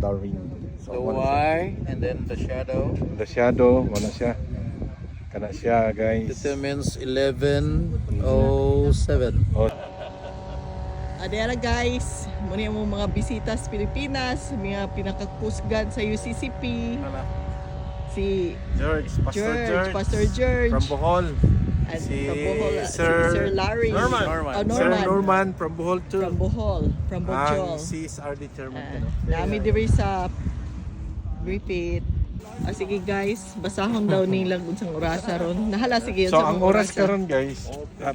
Darwin. The Y and then the shadow The shadow, wala siya. Kana siya, guys. determines 11:07. Oh, Adera guys, muna yung mga bisita sa Pilipinas, mga pinakakusgan sa UCCP, si Pastor George, from Bohol. and si from Bohol, Sir si Sir Larry, Norman. Oh, Sir Norman from Bohol too. from Bohol, from Bojol. Sis are determined. Nami diri sa repeat. Sige guys, basahon daw nilang unsang orasa ron. Nahala sige So unsang ang oras karon guys,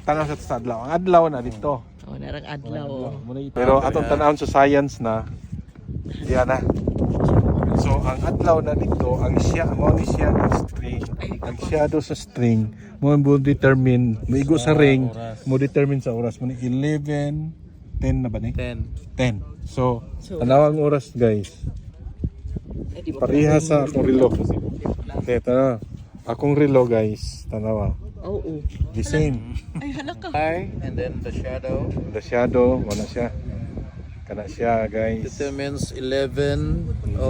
tanaw sa adlaw. Ang adlaw na dito. Oh, narang adlaw. Oh. Pero atong tanawon sa science na diyan na. So ang adlaw na dito, ang siya mo ni siya ang string. Ang shadow sa string mo determine, maigo sa ring, mo determine sa oras mo ni 11, 10 na ba ni? 10. 10. So tanaw ang oras guys. Pareha sa akong relo. Teta, akong relo guys, tanawa. Oo. The same. Ay hala ka. Y and then the shadow The shadow, wala siya. Kana siya guys. determines 11:07.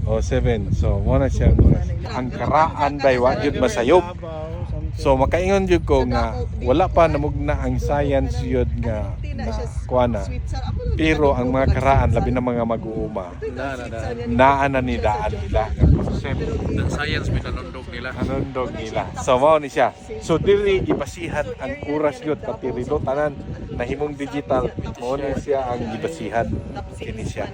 O 7. So mo na siya ang oras. Ang karaan day wa gyud masayop. So makaingon jud ko nga wala pa namugna ang science yun nga na kuana. Pero ang mga karaan labi na mga mag-uuma naa na ni daan nila ang concept. The science pinanundog nila. Anundog nila. So mao ni siya. So dili gibasihan ang oras gyud pati rito tanan nahimong digital. Mao ni siya ang gibasihan. Kini siya.